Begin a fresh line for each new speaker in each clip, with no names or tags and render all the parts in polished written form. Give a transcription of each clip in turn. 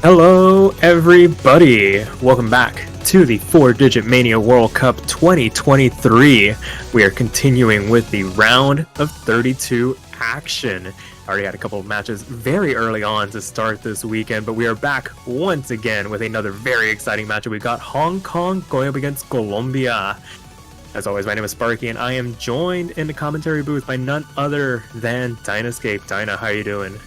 Hello, everybody. Welcome back to the 4-Digit Mania World Cup 2023. We are continuing with the round of 32 action. I already had a couple of matches very early on to start this weekend, but we are back once again with another very exciting match. We got Hong Kong going up against Colombia. As always, my name is Sparky, and I am joined in the commentary booth by none other than Dynascape. Dyna, how you doing?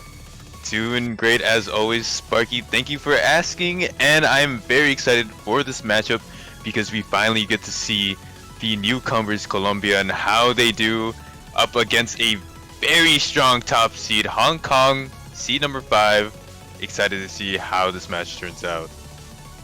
Doing great as always, Sparky. Thank you for asking, and I'm very excited for this matchup because we finally get to see the newcomers Colombia and how they do up against a very strong top seed, Hong Kong, seed number 5. Excited to see how this match turns out.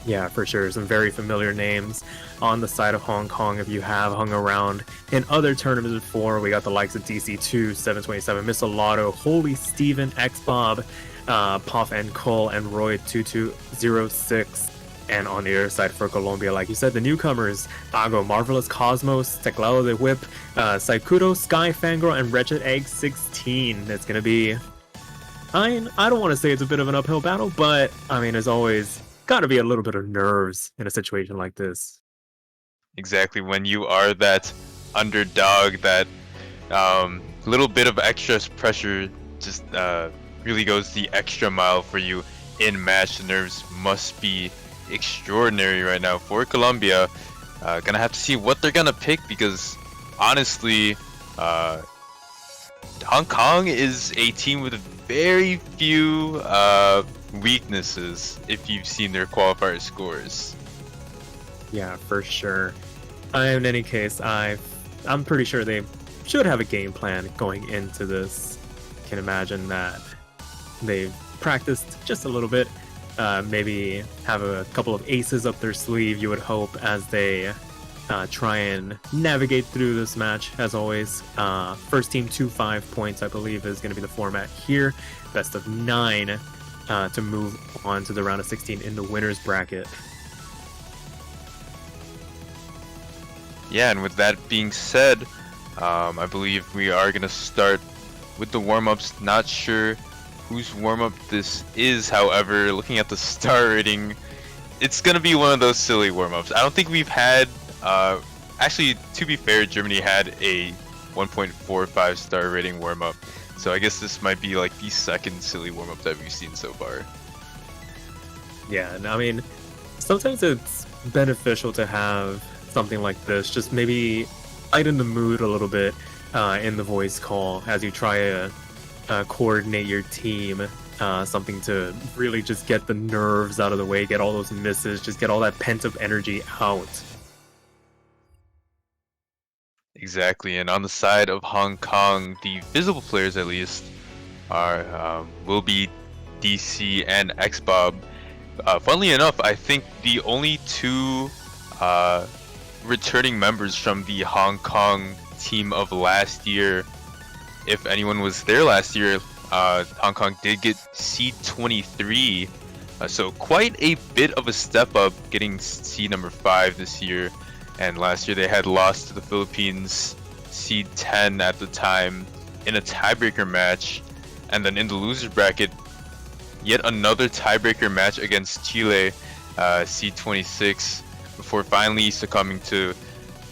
Yeah, for sure. Some very familiar names on the side of Hong Kong if you have hung around in other tournaments before. We got the likes of DC2, 727, Missalotto, Holy Steven, X-Bob, Poff and Cole, and Roy 2206. And on the other side for Colombia, like you said, the newcomers, Ago, Marvelous Cosmos, Teclado de Whip, Saikudo, Sky Fangirl, and Wretched Egg 16. It's going to be... I don't want to say it's a bit of an uphill battle, but, I mean, as always, got to be a little bit of nerves in a situation like this.
Exactly, when you are that underdog, that little bit of extra pressure just really goes the extra mile for you in match. The nerves must be extraordinary right now for Colombia. Gonna have to see what they're gonna pick because honestly, Hong Kong is a team with very few weaknesses if you've seen their qualifier scores.
Yeah, for sure. In any case, I'm pretty sure they should have a game plan going into this. Can imagine that they've practiced just a little bit. Maybe have a couple of aces up their sleeve, you would hope, as they try and navigate through this match. As always, first team 2-5 points, I believe, is going to be the format here. Best of 9 to move on to the round of 16 in the winner's bracket.
Yeah, and with that being said, I believe we are going to start with the warm-ups. Not sure whose warm-up this is, however, looking at the star rating, it's going to be one of those silly warm-ups. I don't think we've had, actually, to be fair, Germany had a 1.45 star rating warm-up, so I guess this might be like the second silly warm-up that we've seen so far.
Yeah, and I mean, sometimes it's beneficial to have something like this, just maybe lighten the mood a little bit in the voice call as you try to coordinate your team. Something to really just get the nerves out of the way, get all those misses, just get all that pent-up energy out.
Exactly, and on the side of Hong Kong, the visible players at least are will be DC and X-Bob. Funnily enough, I think the only two returning members from the Hong Kong team of last year, if anyone was there last year, Hong Kong did get seed 23, so quite a bit of a step up, getting seed number 5 this year. And last year they had lost to the Philippines, seed 10 at the time, in a tiebreaker match. And then in the loser bracket, yet another tiebreaker match against Chile, seed 26, before finally succumbing to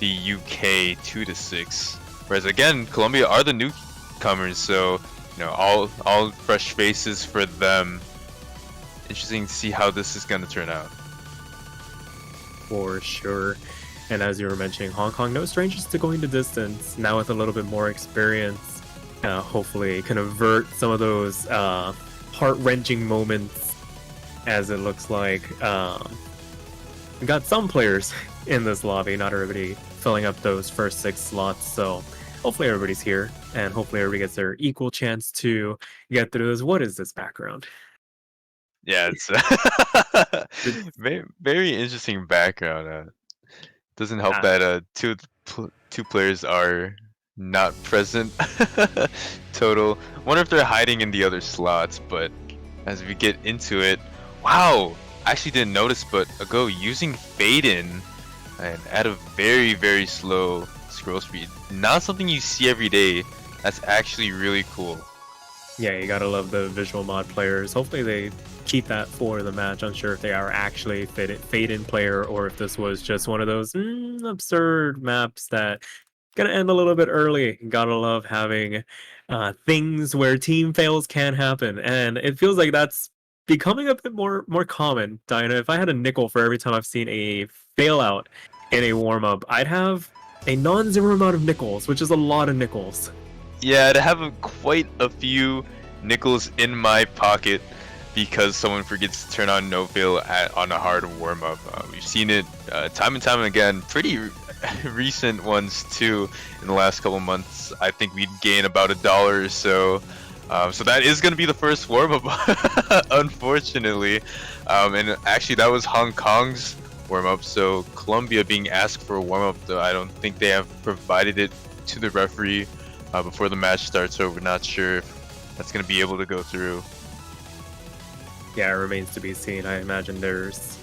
the UK 2-6. Whereas again, Colombia are the newcomers, so you know, all fresh faces for them. Interesting to see how this is going to turn out.
For sure. And as you were mentioning, Hong Kong, no strangers to going the distance. Now with a little bit more experience, hopefully can avert some of those heart-wrenching moments, as it looks like we got some players in this lobby, not everybody filling up those first 6 slots. So hopefully everybody's here, and hopefully everybody gets their equal chance to get through this. What is this background?
Yeah, it's very, very interesting background. Doesn't help that two players are not present. Total. Wonder if they're hiding in the other slots, but as we get into it, wow! I actually didn't notice, but Ago using fade in and at a very, very slow scroll speed. Not something you see every day. That's actually really cool.
Yeah, you gotta love the visual mod players. Hopefully they keep that for the match. Unsure if they are actually fade-in player or if this was just one of those absurd maps that gonna end a little bit early. Gotta love having things where team fails can happen, and it feels like that's becoming a bit more common. Diana, if I had a nickel for every time I've seen a fail out in a warm up, I'd have a non-zero amount of nickels, which is a lot of nickels.
Yeah, to have quite a few nickels in my pocket because someone forgets to turn on no fail on a hard warm up. We've seen it time and time again. Pretty recent ones too. In the last couple months, I think we'd gain about $1 or so. So that is going to be the first warm up, unfortunately. And actually, that was Hong Kong's warm up. So Colombia being asked for a warm up, though I don't think they have provided it to the referee before the match starts. So we're not sure if that's going to be able to go through.
Yeah, it remains to be seen. I imagine there's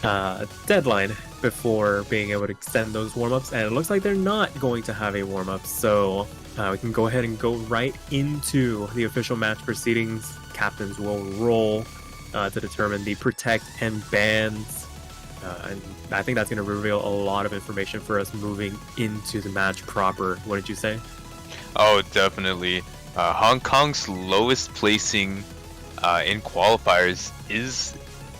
a deadline before being able to extend those warm-ups, and it looks like they're not going to have a warm-up, so we can go ahead and go right into the official match proceedings. Captains will roll to determine the protect and bans, and I think that's going to reveal a lot of information for us moving into the match proper. What did you say?
Oh, definitely. Hong Kong's lowest placing in qualifiers is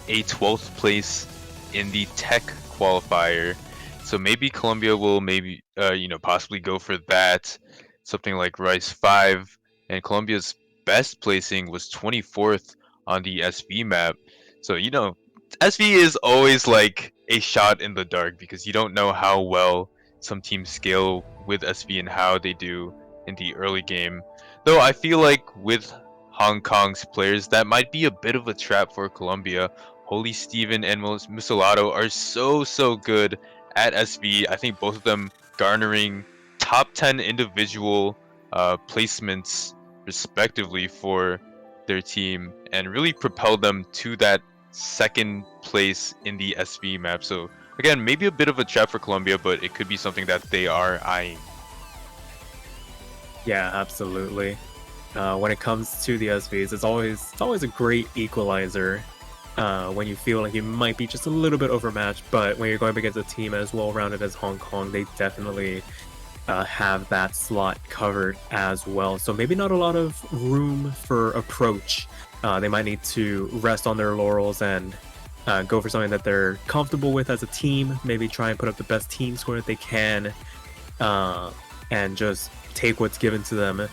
a 12th place in the tech qualifier. So maybe Colombia will possibly go for that. Something like Rice 5. And Colombia's best placing was 24th on the SV map. So, SV is always like a shot in the dark because you don't know how well some teams scale with SV and how they do in the early game. Though I feel like with Hong Kong's players, that might be a bit of a trap for Colombia. Holy Steven and Musolato are so good at SV. I think both of them garnering top 10 individual placements respectively for their team and really propelled them to that second place in the SV map. So again, maybe a bit of a trap for Colombia, but it could be something that they are eyeing.
Yeah, absolutely. When it comes to the SVs, it's always a great equalizer when you feel like you might be just a little bit overmatched, but when you're going up against a team as well-rounded as Hong Kong, they definitely have that slot covered as well. So maybe not a lot of room for approach. They might need to rest on their laurels and go for something that they're comfortable with as a team, maybe try and put up the best team score that they can, and just take what's given to them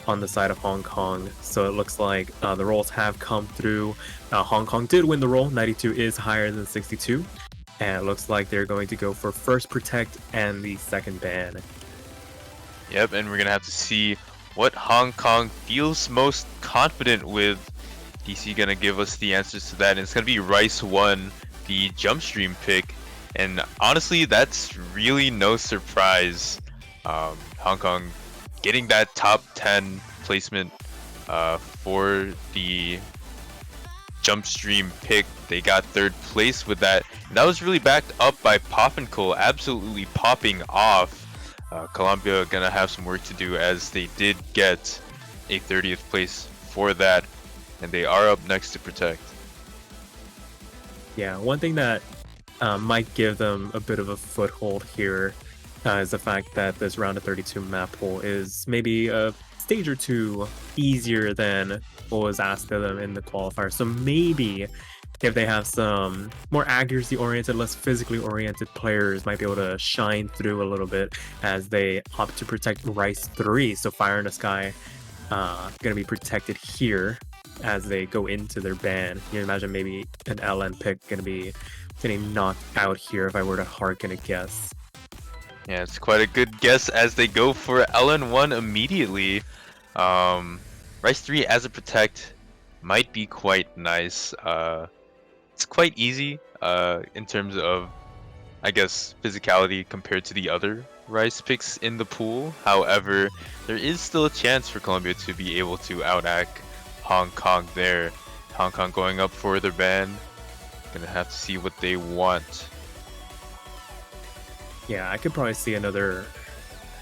on the side of Hong Kong. So it looks like the rolls have come through. Hong Kong did win the roll. 92 is higher than 62. And it looks like they're going to go for first protect and the second ban.
Yep, and we're going to have to see what Hong Kong feels most confident with. DC going to give us the answers to that. And it's going to be Rice 1, the jump stream pick. And honestly, that's really no surprise. Hong Kong getting that top 10 placement for the jump stream pick. They got third place with that. And that was really backed up by Poffenkohl absolutely popping off. Colombia gonna have some work to do as they did get a 30th place for that. And they are up next to protect.
Yeah, one thing that might give them a bit of a foothold here is the fact that this round of 32 map pool is maybe a stage or two easier than what was asked of them in the qualifier. So maybe if they have some more accuracy-oriented, less physically-oriented players, might be able to shine through a little bit as they opt to protect Rice 3. So Fire in the Sky going to be protected here as they go into their ban. You can imagine maybe an LN pick going to be getting knocked out here if I were to harken a guess.
Yeah, it's quite a good guess as they go for LN1 immediately. Rice 3 as a protect might be quite nice. It's quite easy in terms of, I guess, physicality compared to the other Rice picks in the pool. However, there is still a chance for Colombia to be able to outact Hong Kong there. Hong Kong going up for their ban. Gonna have to see what they want.
Yeah, I could probably see another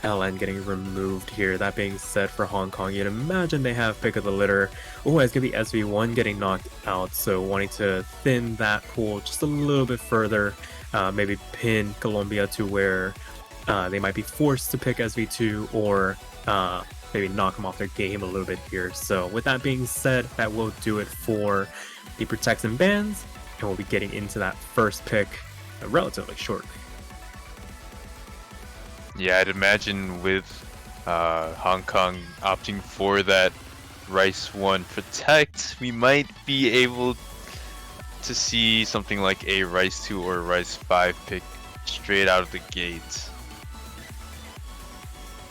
LN getting removed here. That being said, for Hong Kong, you'd imagine they have pick of the litter. Oh, it's going to be SV1 getting knocked out, so wanting to thin that pool just a little bit further, maybe pin Colombia to where they might be forced to pick SV2 or maybe knock them off their game a little bit here. So with that being said, that will do it for the protects and bans, and we'll be getting into that first pick relatively shortly.
Yeah, I'd imagine with Hong Kong opting for that Rice 1 Protect, we might be able to see something like a Rice 2 or Rice 5 pick straight out of the gate.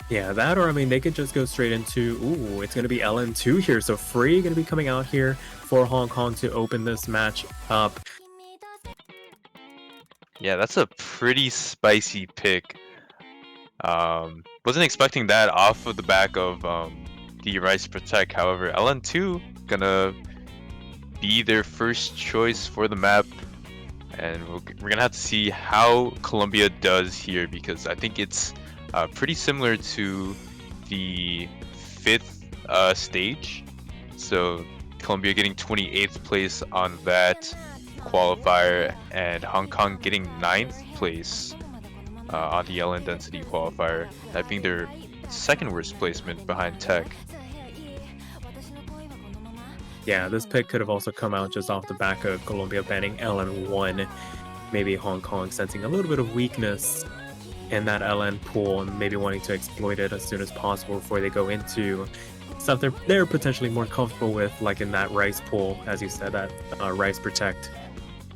Yeah, that, or I mean, they could just go straight into, ooh, it's going to be LN2 here. So Free going to be coming out here for Hong Kong to open this match up.
Yeah, that's a pretty spicy pick. Wasn't expecting that off of the back of the Rice Protect. However, LN2 gonna be their first choice for the map, and we're gonna have to see how Colombia does here, because I think it's pretty similar to the 5th stage. So Colombia getting 28th place on that qualifier, and Hong Kong getting 9th place on the LN density qualifier, that being their second worst placement behind Tech.
Yeah, this pick could have also come out just off the back of Colombia banning LN1. Maybe Hong Kong sensing a little bit of weakness in that LN pool and maybe wanting to exploit it as soon as possible before they go into stuff they're potentially more comfortable with, like in that Rice pool, as you said, that Rice Protect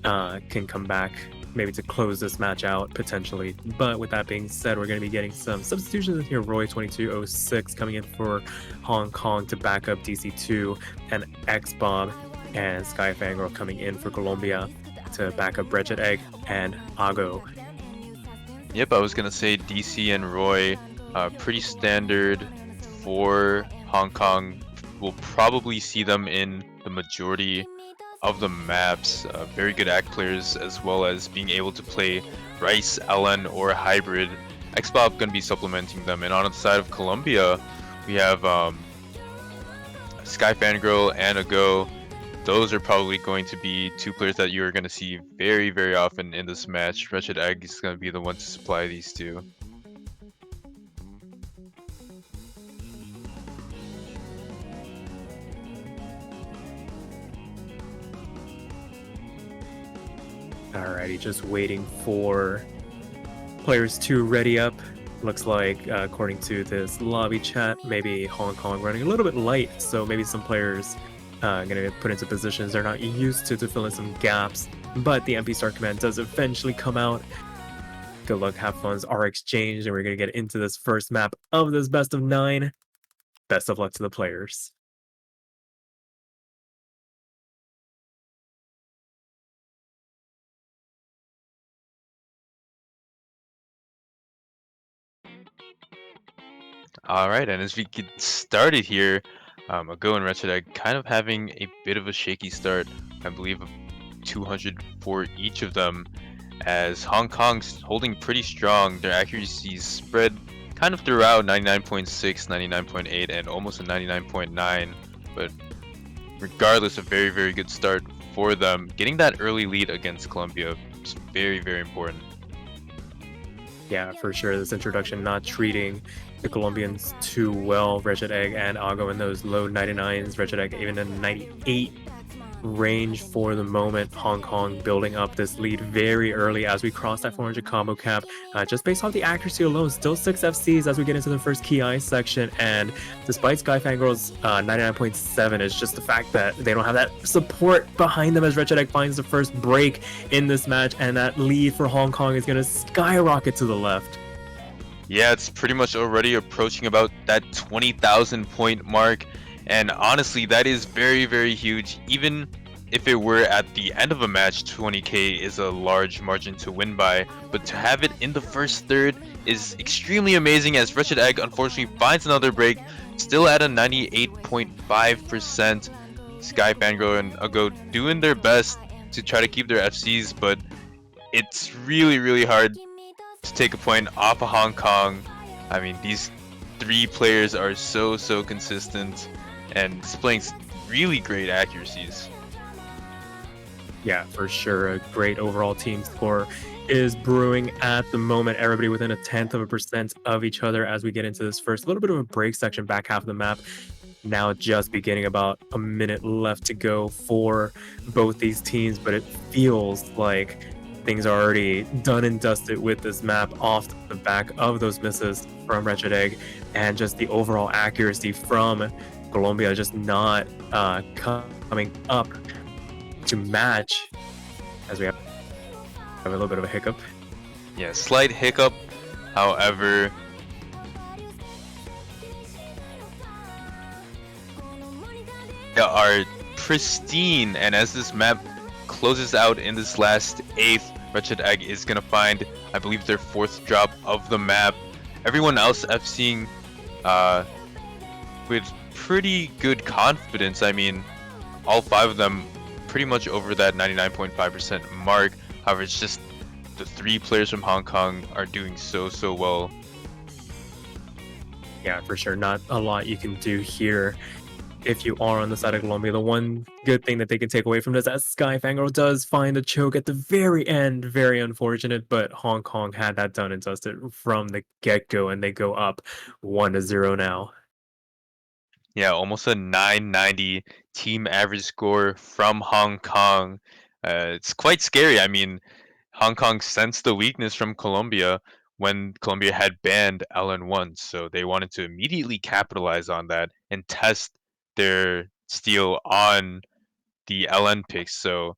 can come back maybe to close this match out potentially. But with that being said, we're going to be getting some substitutions in here. Roy2206 coming in for Hong Kong to back up DC2, and Xbob and Sky Fangirl coming in for Colombia to back up Wretched Egg and Ago.
Yep, I was gonna say DC and Roy, pretty standard for Hong Kong. We'll probably see them in the majority of the maps. Very good ACT players, as well as being able to play Rice, LN, or Hybrid. Xbob gonna be supplementing them. And on the side of Colombia, we have Sky Fangirl and Ago. Those are probably going to be two players that you're going to see very, very often in this match. Wretched Egg is going to be the one to supply these two.
Alrighty, just waiting for players to ready up. Looks like, according to this lobby chat, maybe Hong Kong running a little bit light, so maybe some players going to get put into positions they're not used to fill in some gaps. But the MP Start command does eventually come out. Good luck, have fun's are exchanged, and we're going to get into this first map of this best of 9. Best of luck to the players.
Alright, and as we get started here, Ago and Wretched Egg kind of having a bit of a shaky start. I believe 200 for each of them, as Hong Kong's holding pretty strong. Their accuracies spread kind of throughout 99.6, 99.8, and almost a 99.9. But regardless, a very, very good start for them. Getting that early lead against Colombia is very, very important.
Yeah, for sure. This introduction not treating the Colombians too well. Wretched Egg and Ago in those low 99s. Wretched Egg even in 98 range for the moment. Hong Kong building up this lead very early as we cross that 400 combo cap. Just based off the accuracy alone, still 6 FCs as we get into the first key eye section. And despite Sky Fangirl's 99.7, it's just the fact that they don't have that support behind them as Wretched Egg finds the first break in this match. And that lead for Hong Kong is going to skyrocket to the left.
Yeah, it's pretty much already approaching about that 20,000 point mark. And honestly, that is very, very huge. Even if it were at the end of a match, 20k is a large margin to win by. But to have it in the first third is extremely amazing, as Wretched Egg unfortunately finds another break, still at a 98.5%. Sky Fangirl and Ago doing their best to try to keep their FCs, but it's really, really hard to take a point off of Hong Kong. I mean, these three players are so consistent and displaying really great accuracies.
Yeah, for sure. A great overall team score is brewing at the moment. Everybody within a tenth of a percent of each other as we get into this first little bit of a break section, back half of the map. Now just beginning, about a minute left to go for both these teams, but it feels like things are already done and dusted with this map off the back of those misses from Wretched Egg and just the overall accuracy from Colombia just not coming up to match, as we have a little bit of a hiccup.
Yeah, slight hiccup. However, they are pristine, and as this map closes out in this last eighth, Wretched Egg is gonna find, I believe, their fourth drop of the map. Everyone else I've seen with pretty good confidence. I mean, all five of them pretty much over that 99.5% mark. However, it's just the three players from Hong Kong are doing so well.
Yeah, for sure. Not a lot you can do here if you are on the side of Colombia. The one good thing that they can take away from this, as Skyfangirl does find a choke at the very end, very unfortunate, but Hong Kong had that done and dusted from the get-go, and they go up 1-0 now.
Yeah, almost a 990 team average score from Hong Kong. It's quite scary. I mean, Hong Kong sensed the weakness from Colombia when Colombia had banned LN1, so they wanted to immediately capitalize on that and test their steel on the LN picks. So,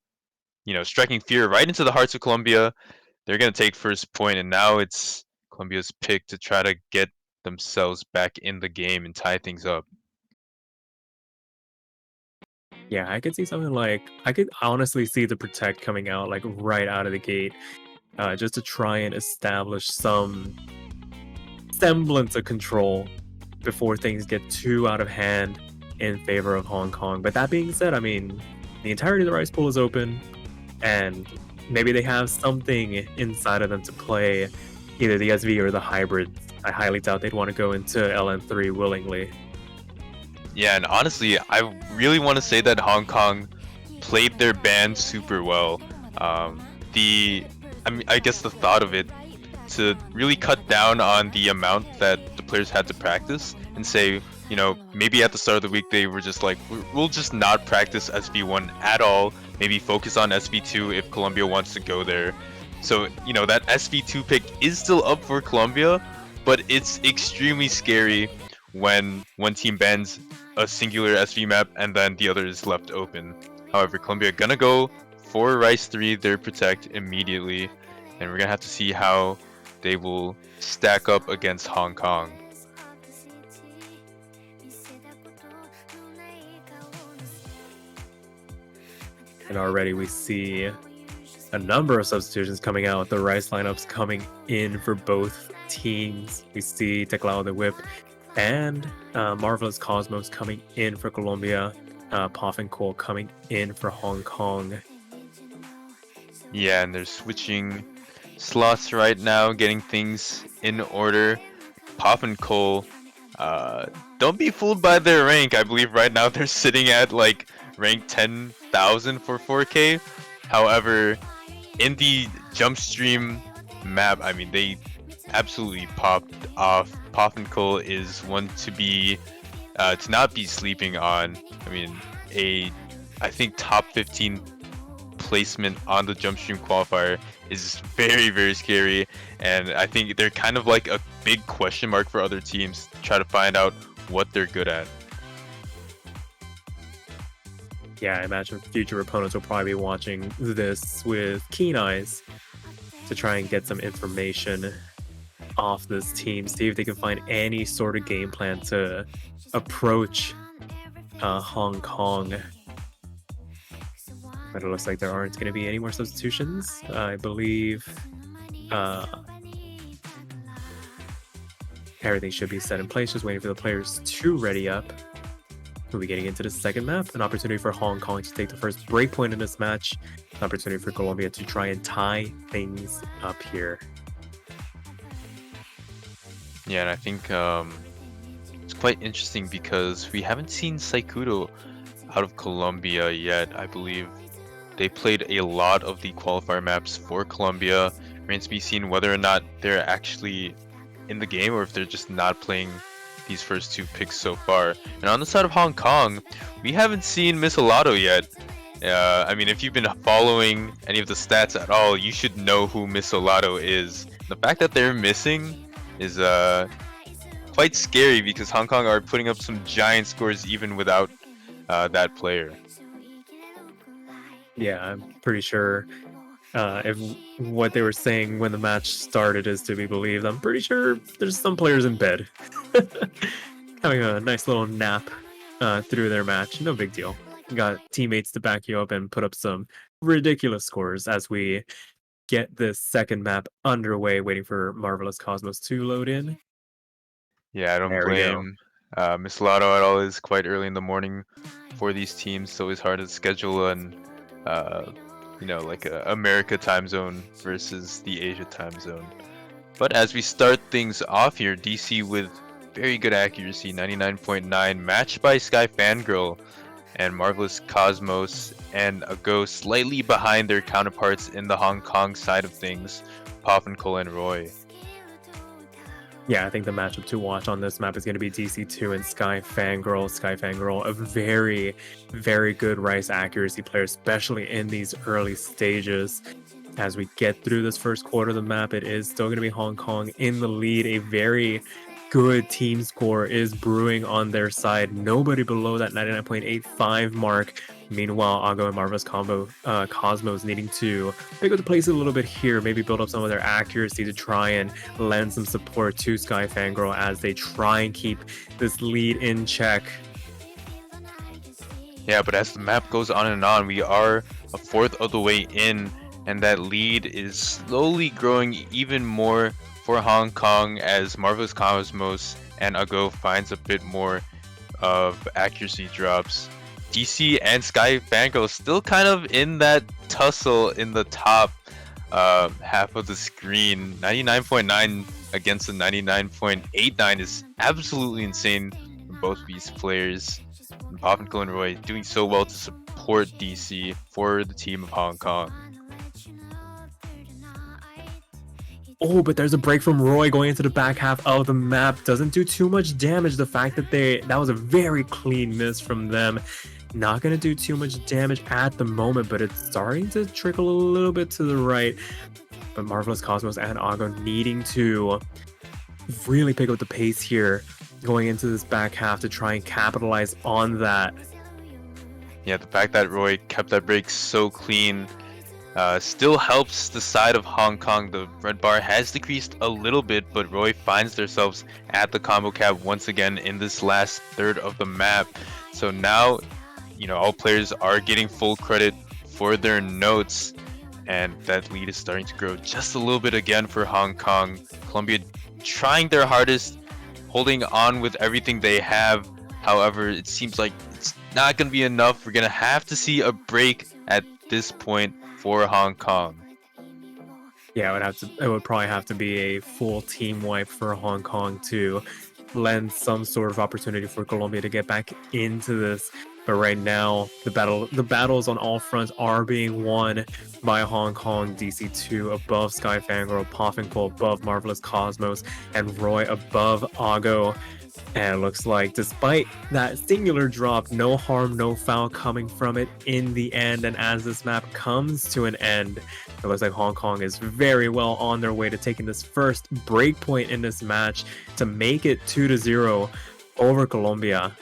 striking fear right into the hearts of Colombia. They're going to take first point, and now it's Colombia's pick to try to get themselves back in the game and tie things up.
Yeah, I could see something like, I could honestly see the Protect coming out like right out of the gate, just to try and establish some semblance of control before things get too out of hand in favor of Hong Kong. But that being said, I mean, the entirety of the rice pool is open, and maybe they have something inside of them to play either the SV or the hybrids. I highly doubt they'd want to go into LN3 willingly.
Yeah, and honestly, I really want to say that Hong Kong played their band super well. I guess the thought of it to really cut down on the amount that the players had to practice and say, maybe at the start of the week they were just like, we'll just not practice SV1 at all. Maybe focus on SV2 if Colombia wants to go there. So, that SV2 pick is still up for Colombia, but it's extremely scary when one team bans a singular SV map and then the other is left open. However, Colombia gonna go for Rice 3, their Protect immediately, and we're gonna have to see how they will stack up against Hong Kong.
And already we see a number of substitutions coming out. The Rice lineups coming in for both teams. We see Teclado the Whip and Marvelous Cosmos coming in for Colombia. Poff and Cole coming in for Hong Kong.
Yeah, and they're switching slots right now, getting things in order. Poff and Cole, don't be fooled by their rank. I believe right now they're sitting at like rank 10,000 for 4K. However, in the jump stream map, I mean, they absolutely popped off. Poff and Cole is one to not be sleeping on. I mean, I think top 15 placement on the jump stream qualifier is very scary, and I think they're kind of like a big question mark for other teams to try to find out what they're good at.
Yeah, I imagine future opponents will probably be watching this with keen eyes to try and get some information off this team, see if they can find any sort of game plan to approach Hong Kong. But it looks like there aren't going to be any more substitutions. I believe everything should be set in place, just waiting for the players to ready up. We'll be getting into the second map, an opportunity for Hong Kong to take the first break point in this match, an opportunity for Colombia to try and tie things up here.
Yeah, and I think it's quite interesting because we haven't seen Saikudo out of Colombia yet. I believe they played a lot of the qualifier maps for Colombia. Remains to be seen whether or not they're actually in the game or if they're just not playing these first two picks so far. And on the side of Hong Kong, we haven't seen Miss Alato yet. I mean, if you've been following any of the stats at all, you should know who Miss Olato is. The fact that they're missing is quite scary because Hong Kong are putting up some giant scores even without that player.
Yeah, I'm pretty sure if what they were saying when the match started is to be believed, I'm pretty sure there's some players in bed having a nice little nap through their match. No big deal. You got teammates to back you up and put up some ridiculous scores as we get this second map underway, waiting for Marvelous Cosmos to load in.
Yeah, I don't
There we go.
blame Miss Olato at all. It's quite early in the morning for these teams, so it's hard to schedule an uh, like a America time zone versus the Asia time zone. But as we start things off here, DC with very good accuracy, 99.9, matched by Sky Fangirl and Marvelous Cosmos, and a Go slightly behind their counterparts in the Hong Kong side of things, Cole and Roy.
Yeah, I think the matchup to watch on this map is going to be DC2 and Sky Fangirl. Sky Fangirl, a very, very good Rice accuracy player, especially in these early stages. As we get through this first quarter of the map, it is still going to be Hong Kong in the lead. A very good team score is brewing on their side. Nobody below that 99.85 mark. Meanwhile, Ago and Marvelous Cosmos needing to pick up the pace a little bit here, maybe build up some of their accuracy to try and lend some support to Sky Fangirl as they try and keep this lead in check.
Yeah, but as the map goes on and on, we are a fourth of the way in, and that lead is slowly growing even more for Hong Kong as Marvelous Cosmos and Ago finds a bit more of accuracy drops. DC and Sky Fangirl still kind of in that tussle in the top half of the screen. 99.9 against the 99.89 is absolutely insane for both of these players. And Poffenko and Roy doing so well to support DC for the team of Hong Kong.
Oh, but there's a break from Roy going into the back half of the map. Doesn't do too much damage. The fact that that was a very clean miss from them. Not going to do too much damage at the moment, but it's starting to trickle a little bit to the right. But Marvelous Cosmos and Ago needing to really pick up the pace here going into this back half to try and capitalize on that.
Yeah, the fact that Roy kept that break so clean still helps the side of Hong Kong. The red bar has decreased a little bit, but Roy finds themselves at the combo cap once again in this last third of the map. So now, all players are getting full credit for their notes, and that lead is starting to grow just a little bit again for Hong Kong. Colombia trying their hardest, holding on with everything they have. However, it seems like it's not going to be enough. We're going to have to see a break at this point for Hong Kong.
Yeah, it would probably have to be a full team wipe for Hong Kong to lend some sort of opportunity for Colombia to get back into this. But right now, the battles on all fronts are being won by Hong Kong. DC2 above Sky Fangirl, Poffenko above Marvelous Cosmos, and Roy above Ago. And it looks like despite that singular drop, no harm, no foul coming from it in the end. And as this map comes to an end, it looks like Hong Kong is very well on their way to taking this first breakpoint in this match to make it 2-0 over Colombia.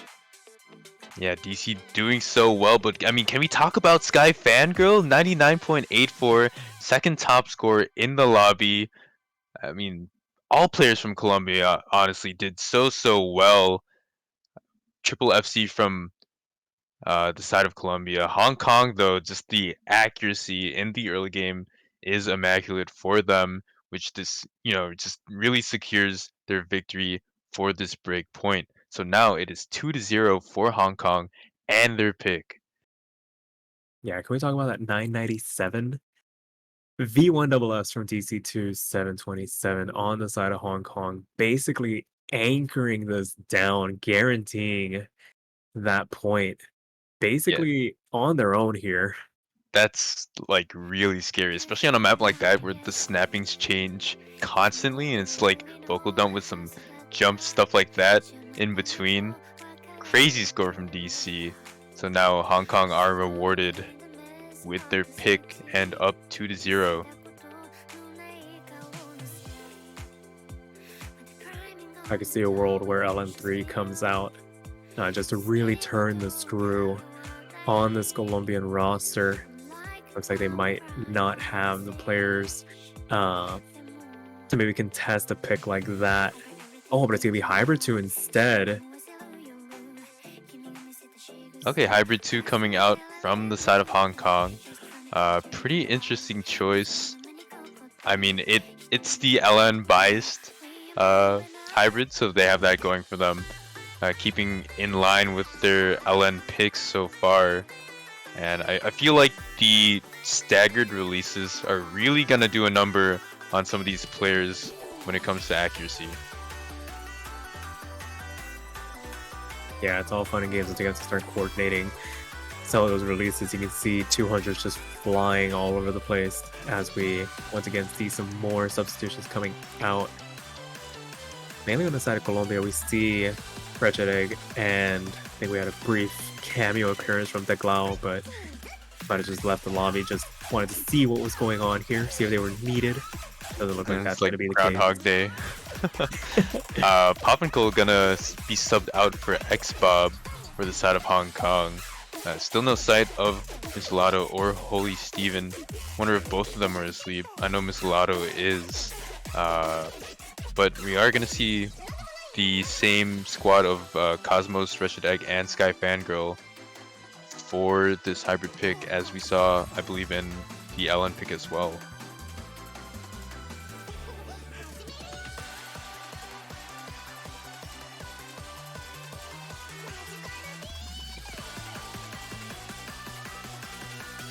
Yeah, DC doing so well, but I mean, can we talk about Sky Fangirl? 99.84, second top score in the lobby. I mean, all players from Colombia honestly did so well. Triple FC from the side of Colombia. Hong Kong, though, just the accuracy in the early game is immaculate for them, which just really secures their victory for this break point. So now it is 2-0 for Hong Kong and their pick.
Yeah, can we talk about that 997? V1SS from DC2 727 on the side of Hong Kong, basically anchoring this down, guaranteeing that point,
Yeah,
basically on their own here.
that's like really scary, especially on a map like that where the snappings change constantly and it's like vocal dump with some jump stuff like that in between. Crazy score from DC. So now Hong Kong are rewarded with their pick and up 2-0.
I could see a world where LN3 comes out just to really turn the screw on this Colombian roster. Looks like they might not have the players to maybe contest a pick like that. Oh, but it's gonna be Hybrid 2 instead.
Okay, Hybrid 2 coming out from the side of Hong Kong. Pretty interesting choice. I mean, it's the LN biased hybrid, so they have that going for them. Keeping in line with their LN picks so far. And I feel like the staggered releases are really gonna do a number on some of these players when it comes to accuracy.
Yeah, it's all fun and games until you have to start coordinating some of those releases. You can see 200s just flying all over the place as we once again see some more substitutions coming out. Mainly on the side of Colombia, we see Wretched Egg, and I think we had a brief cameo appearance from Teclao, but might have just left the lobby. Just wanted to see what was going on here, see if they were needed. Doesn't look like
And
that's
it's like
going to be the
Groundhog Day. Popinko gonna be subbed out for Xbob for the side of Hong Kong. Still no sight of Misolado or Holy Steven. Wonder if both of them are asleep. I know Misolado is, but we are gonna see the same squad of Cosmos, Wretched Egg, and Sky Fangirl for this hybrid pick, as we saw, I believe, in the LN pick as well.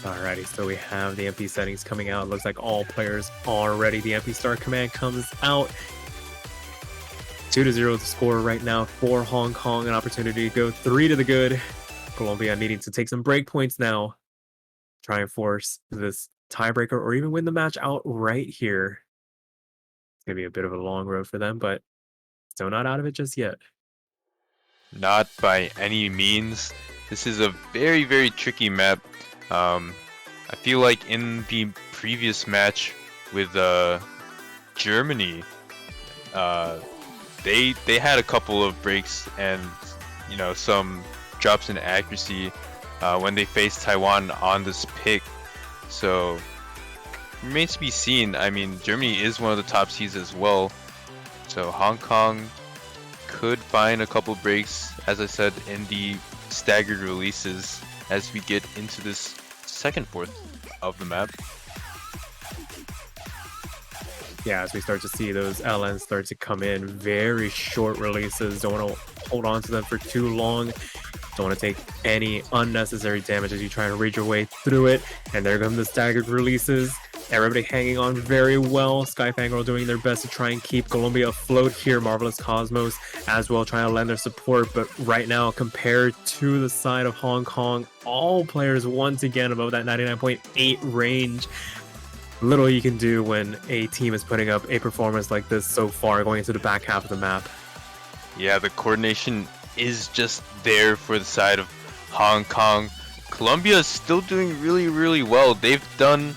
Alrighty, so we have the MP settings coming out. Looks like all players are ready. The MP start command comes out. 2-0 the score right now for Hong Kong. An opportunity to go 3 to the good. Colombia needing to take some break points now. Try and force this tiebreaker or even win the match outright here. It's going to be a bit of a long road for them, but still not out of it just yet.
Not by any means. This is a very, very tricky map. I feel like in the previous match with Germany, they had a couple of breaks and some drops in accuracy when they faced Taiwan on this pick. So remains to be seen. I mean, Germany is one of the top seeds as well. So Hong Kong could find a couple breaks, as I said, in the staggered releases as we get into this second fourth of the map.
Yeah, as we start to see those LNs start to come in, very short releases. Don't want to hold on to them for too long. Don't want to take any unnecessary damage as you try to read your way through it. And there come the staggered releases. Everybody hanging on very well. Sky Fangirl doing their best to try and keep Colombia afloat here. Marvelous Cosmos as well trying to lend their support. But right now, compared to the side of Hong Kong, all players once again above that 99.8 range. Little you can do when a team is putting up a performance like this so far going into the back half of the map.
Yeah, the coordination is just there for the side of Hong Kong. Colombia is still doing really, really well. They've been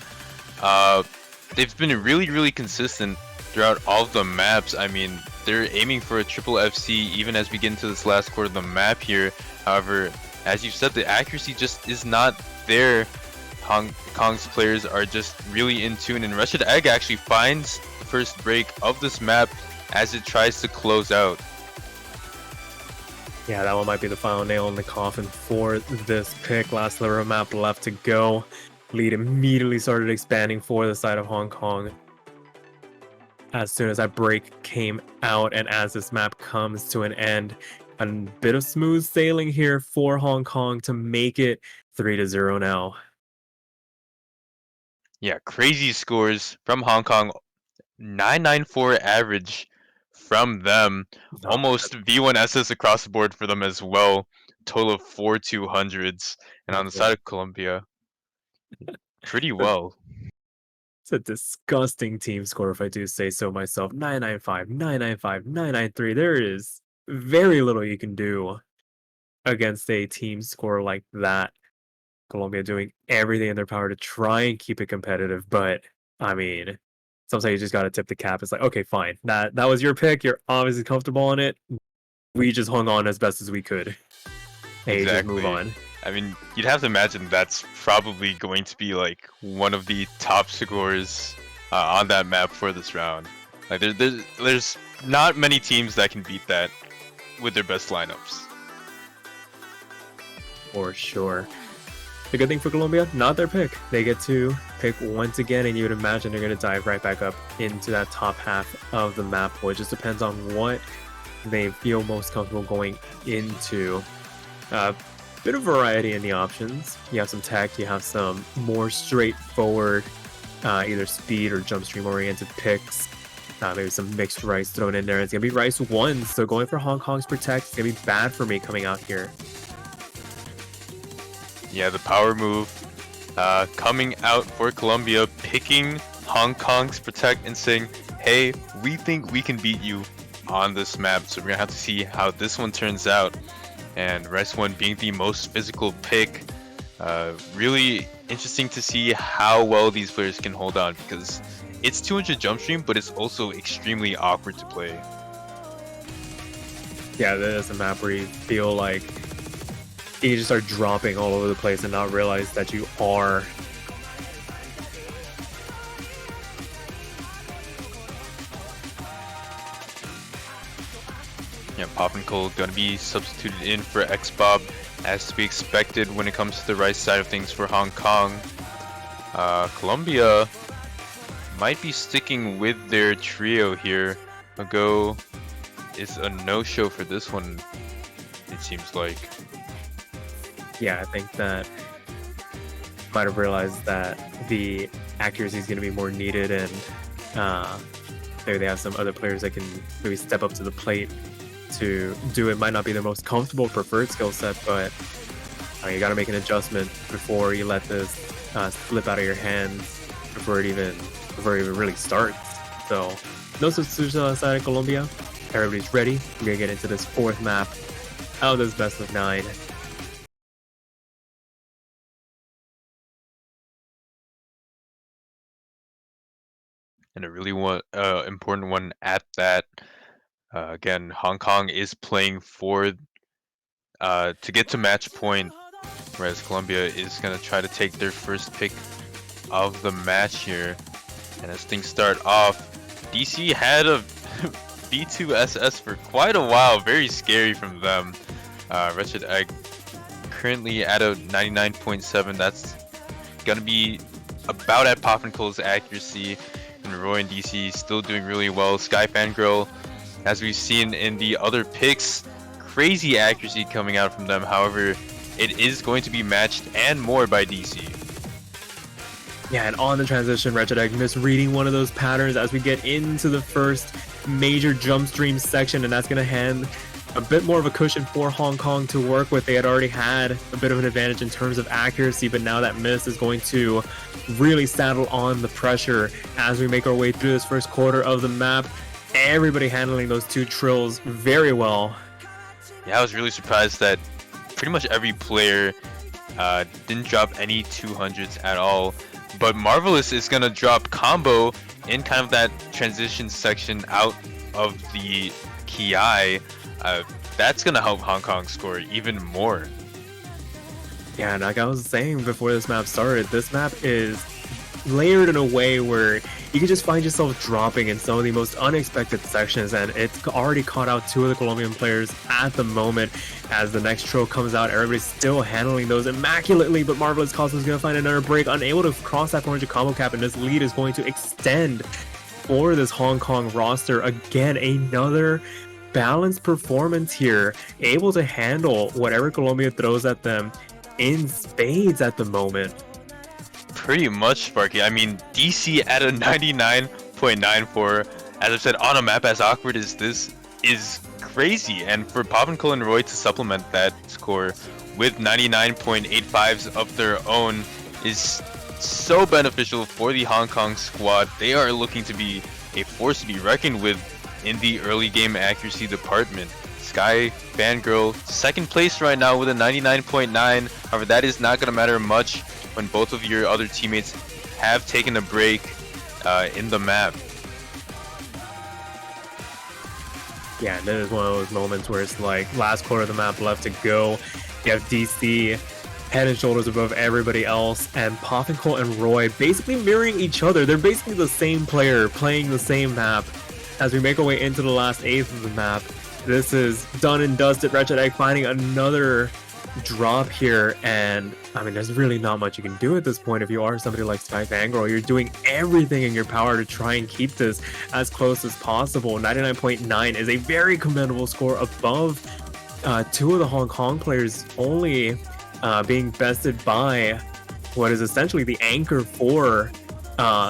really, really consistent throughout all of the maps. I mean, they're aiming for a triple FC even as we get into this last quarter of the map here. However, as you said, the accuracy just is not there. Hong Kong's players are just really in tune, and Wretched Egg actually finds the first break of this map as it tries to close out.
Yeah, that one might be the final nail in the coffin for this pick. Last sliver of map left to go. Lead immediately started expanding for the side of Hong Kong. As soon as that break came out and as this map comes to an end, a bit of smooth sailing here for Hong Kong to make it 3-0 now.
Yeah, crazy scores from Hong Kong. 994 average from them.
No,
Almost V1SS across the board for them as well. Total of 4 200s. And on the side of Colombia, pretty well.
it's a disgusting team score, if I do say so myself. 995, 995, 993. There is very little you can do against a team score like that. Colombia doing everything in their power to try and keep it competitive, but I mean, sometimes you just gotta tip the cap. It's like, okay, fine. That was your pick. You're obviously comfortable on it. We just hung on as best as we could. Hey, just move
Exactly.
on.
I mean, you'd have to imagine that's probably going to be like one of the top scores on that map for this round. Like there's not many teams that can beat that with their best lineups.
For sure. The good thing for Colombia, not their pick. They get to pick once again, and you would imagine they're going to dive right back up into that top half of the map. Well, it just depends on what they feel most comfortable going into. Bit of variety in the options. You have some tech, you have some more straightforward, either speed or jump stream oriented picks. Maybe some mixed rice thrown in there. It's going to be rice ones, so going for Hong Kong's protect is going to be bad for me coming out here.
Yeah, the power move coming out for Colombia, picking Hong Kong's protect and saying, hey, we think we can beat you on this map. So we're going to have to see how this one turns out. And Rice 1 being the most physical pick. Really interesting to see how well these players can hold on, because it's 200 jump stream, but it's also extremely awkward to play.
Yeah, that is a map where you feel like you just start dropping all over the place and not realize that you are.
Yeah, Pop and Cole gonna be substituted in for X-Bob, as to be expected when it comes to the right side of things for Hong Kong. Colombia might be sticking with their trio here. Mago is a no-show for this one, it seems like.
Yeah, I think that might have realized that the accuracy is going to be more needed, and maybe they have some other players that can maybe step up to the plate to do it. Might not be their most comfortable preferred skill set, but you got to make an adjustment before you let this slip out of your hands before it even really starts. So no substitutions on the side of Colombia. Everybody's ready. We're gonna get into this fourth map out of this best of 9.
And a really important one at that. Again, Hong Kong is playing for to get to match point, whereas Colombia is gonna try to take their first pick of the match here. And as things start off, DC had a B2SS for quite a while, very scary from them. Wretched Egg currently at a 99.7. That's gonna be about at Pop and Cole's accuracy. And Roy and DC still doing really well. Sky Fangirl, as we've seen in the other picks, crazy accuracy coming out from them. However, it is going to be matched and more by DC.
Yeah, and on the transition, Wretched Egg misreading one of those patterns as we get into the first major jump stream section, and that's going to hand a bit more of a cushion for Hong Kong to work with. They had already had a bit of an advantage in terms of accuracy, but now that miss is going to really saddle on the pressure as we make our way through this first quarter of the map. Everybody handling those 2 trills very well.
Yeah, I was really surprised that pretty much every player didn't drop any 200s at all. But Marvelous is going to drop combo in kind of that transition section out of the Ki. That's going to help Hong Kong score even more.
Yeah, and like I was saying before this map started, this map is layered in a way where you can just find yourself dropping in some of the most unexpected sections, and it's already caught out 2 of the Colombian players at the moment. As the next trill comes out, everybody's still handling those immaculately, but Marvelous Cosmos is going to find another break, unable to cross that 400 combo cap, and this lead is going to extend for this Hong Kong roster. Again, another balanced performance here, able to handle whatever Colombia throws at them in spades at the moment.
Pretty much, Sparky. I mean, DC at a 99.94, as I've said, on a map as awkward as this is crazy. And for Pavanko and Roy to supplement that score with 99.85s of their own is so beneficial for the Hong Kong squad. They are looking to be a force to be reckoned with in the early game accuracy department. Sky Fangirl, second place right now with a 99.9. However, that is not going to matter much when both of your other teammates have taken a break in the map.
Yeah, and that is one of those moments where it's like last quarter of the map left to go. You have DC head and shoulders above everybody else, and Pavanko and Roy basically mirroring each other. They're basically the same player playing the same map. As we make our way into the last eighth of the map, this is done and dusted. Wretched Egg finding another drop here, and I mean, there's really not much you can do at this point if you are somebody like Sky Fangirl. You're doing everything in your power to try and keep this as close as possible. 99.9 is a very commendable score, above two of the Hong Kong players, only being bested by what is essentially the anchor for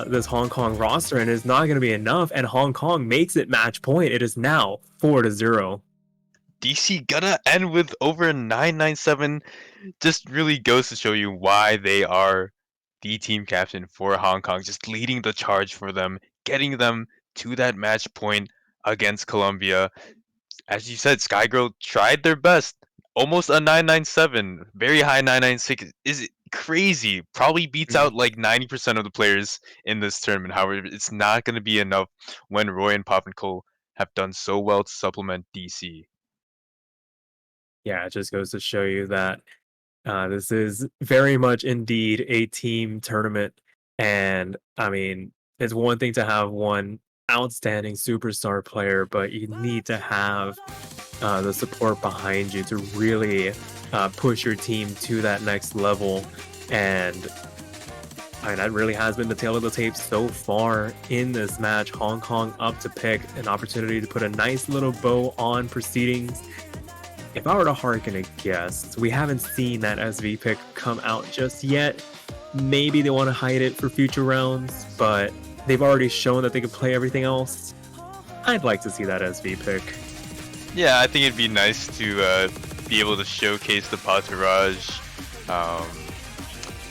this Hong Kong roster, and it's not going to be enough, and Hong Kong makes it match point. It is now 4-0.
DC gonna end with over 997. Just really goes to show you why they are the team captain for Hong Kong, just leading the charge for them, getting them to that match point against Colombia. As you said, Skygirl tried their best. Almost a 997, very high 996 is crazy. Probably beats out like 90% of the players in this tournament. However, it's not going to be enough when Roy and Pavanko have done so well to supplement DC.
Yeah, it just goes to show you that this is very much indeed a team tournament. And I mean, it's one thing to have one outstanding superstar player, but you need to have the support behind you to really push your team to that next level. And I mean, that really has been the tail of the tape so far in this match. Hong Kong up to pick, an opportunity to put a nice little bow on proceedings. If I were to harken a guess, we haven't seen that SV pick come out just yet. Maybe they want to hide it for future rounds, but they've already shown that they can play everything else. I'd like to see that SV pick.
Yeah, I think it'd be nice to be able to showcase the Patirage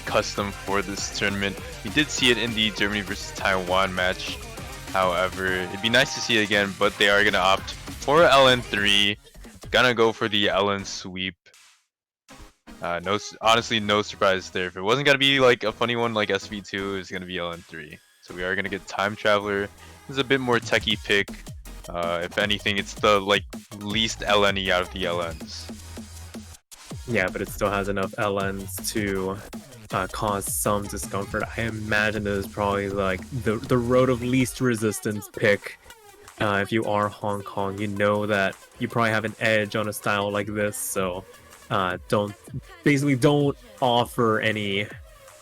custom for this tournament. We did see it in the Germany versus Taiwan match. However, it'd be nice to see it again, but they are going to opt for LN3. Gonna go for the LN sweep. Honestly, no surprise there. If it wasn't gonna be like a funny one like SV2, it's gonna be LN3. So we are gonna get Time Traveler. This is a bit more techie pick. If anything, it's the like least LNE out of the LNs.
Yeah, but it still has enough LNs to cause some discomfort. I imagine it is probably like the road of least resistance pick. If you are Hong Kong, you know that you probably have an edge on a style like this, so don't offer any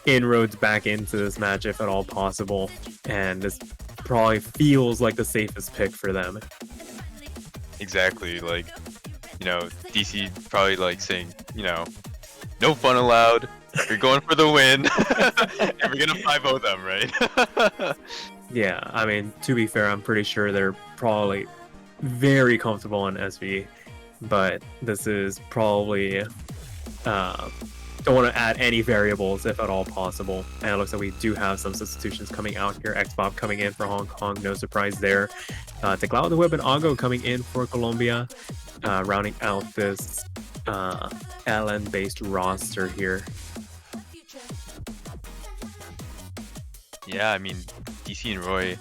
inroads back into this match if at all possible, and this probably feels like the safest pick for them.
Exactly, like, you know, DC probably like saying, you know, no fun allowed, you're going for the win, and we're gonna 5-0 them, right?
Yeah, I mean, to be fair, I'm pretty sure they're probably very comfortable on SV, but this is probably don't want to add any variables if at all possible. And it looks like we do have some substitutions coming out here. Xbob coming in for Hong Kong, no surprise there. Teclado the Whip and Ago coming in for Colombia, rounding out this LN-based roster here.
Yeah, I mean, DC and Roy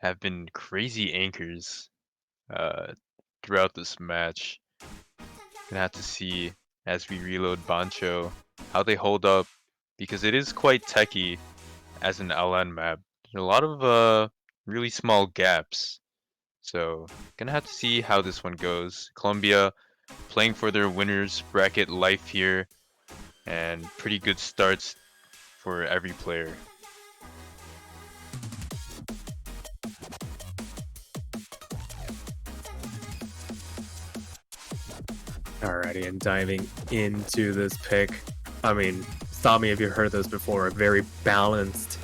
have been crazy anchors throughout this match. Gonna have to see as we reload Bancho how they hold up, because it is quite techy as an LN map. There's a lot of really small gaps. So gonna have to see how this one goes. Colombia playing for their winners bracket life here, and pretty good starts for every player.
Alrighty, and diving into this pick, I mean, stop me if you've heard this before. A very balanced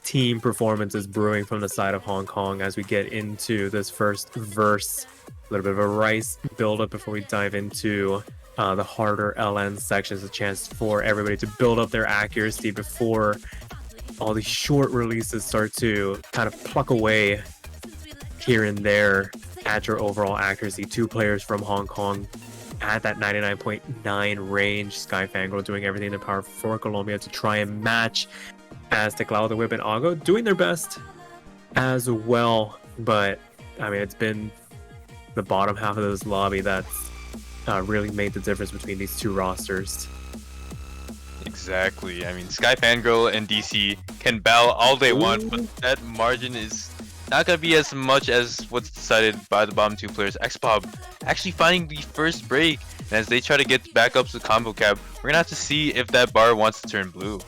team performance is brewing from the side of Hong Kong as we get into this first verse. A little bit of a rice build-up before we dive into the harder LN sections. A chance for everybody to build up their accuracy before all these short releases start to kind of pluck away here and there at your overall accuracy. Two players from Hong Kong at that 99.9 range. Sky Fangirl doing everything in their power for Colombia to try and match, as Teclado the Whip and Ago doing their best as well. But I mean, it's been the bottom half of this lobby that's really made the difference between these two rosters.
Exactly. I mean, Sky Fangirl and DC can battle all they want, but that margin is not going to be as much as what's decided by the bottom two players. Xbob actually finding the first break, and as they try to get back up to the combo cap, we're going to have to see if that bar wants to turn blue.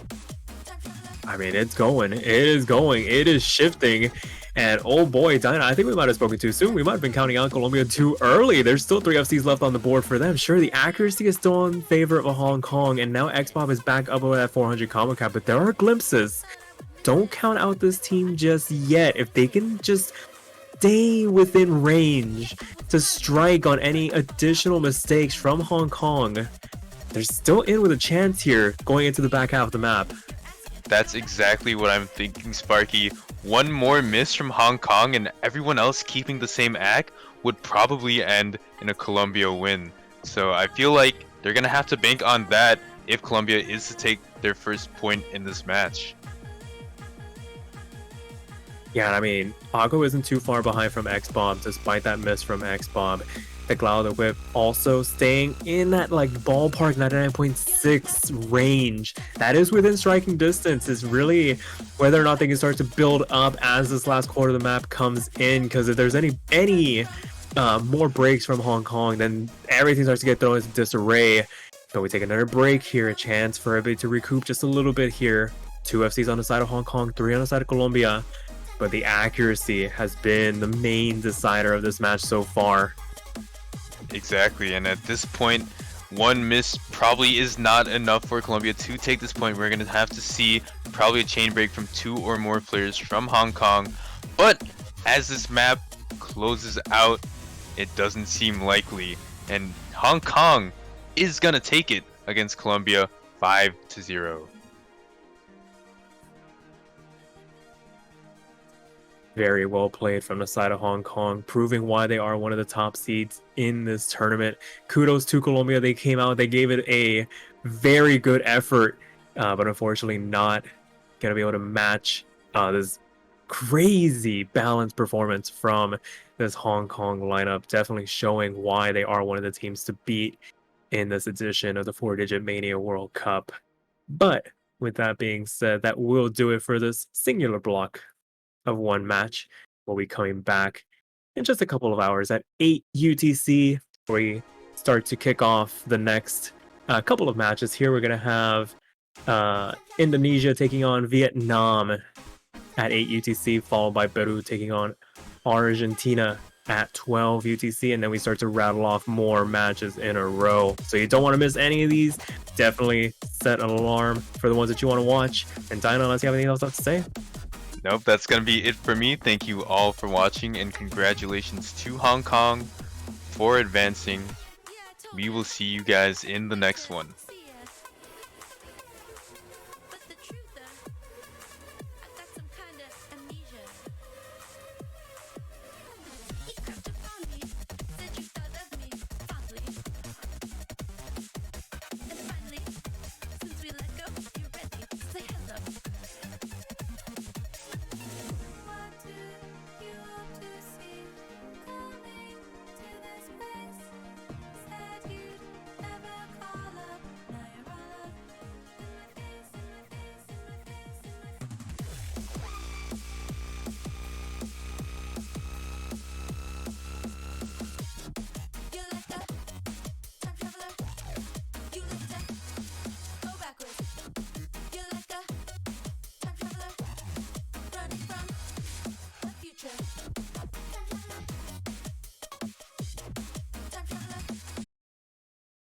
I mean, it's going. It is going. It is shifting. And oh boy, Dyna, I think we might have spoken too soon. We might have been counting out Colombia too early. There's still 3 FCs left on the board for them. Sure, the accuracy is still in favor of Hong Kong, and now Xbob is back up over that 400 combo cap, but there are glimpses. Don't count out this team just yet. If they can just stay within range to strike on any additional mistakes from Hong Kong, they're still in with a chance here going into the back half of the map.
That's exactly what I'm thinking, Sparky. One more miss from Hong Kong and everyone else keeping the same act would probably end in a Colombia win. So I feel like they're going to have to bank on that if Colombia is to take their first point in this match.
Yeah, I mean, Ago isn't too far behind from Xbob despite that miss from Xbob. Teclado the Whip also staying in that like ballpark 99.6 range. That is within striking distance. Is really whether or not they can start to build up as this last quarter of the map comes in, because if there's any more breaks from Hong Kong, then everything starts to get thrown into disarray. So we take another break here, a chance for everybody to recoup just a little bit here. 2 FCs on the side of Hong Kong, 3 on the side of Colombia, but the accuracy has been the main decider of this match so far.
Exactly, and at this point, one miss probably is not enough for Colombia to take this point. We're going to have to see probably a chain break from 2 or more players from Hong Kong. But as this map closes out, it doesn't seem likely. And Hong Kong is going to take it against Colombia 5-0.
Very well played from the side of Hong Kong, proving why they are one of the top seeds in this tournament. Kudos to Colombia. They came out, they gave it a very good effort, but unfortunately not going to be able to match this crazy balanced performance from this Hong Kong lineup. Definitely showing why they are one of the teams to beat in this edition of the 4-Digit Mania World Cup. But with that being said, that will do it for this singular block of one match. We'll be coming back in just a couple of hours at 8 UTC, where we start to kick off the next couple of matches. Here we're going to have Indonesia taking on Vietnam at 8 UTC, followed by Peru taking on Argentina at 12 UTC, and then we start to rattle off more matches in a row. So you don't want to miss any of these. Definitely set an alarm for the ones that you want to watch. And Dino, unless you have anything else to say?
Nope, that's going to be it for me. Thank you all for watching, and congratulations to Hong Kong for advancing. We will see you guys in the next one.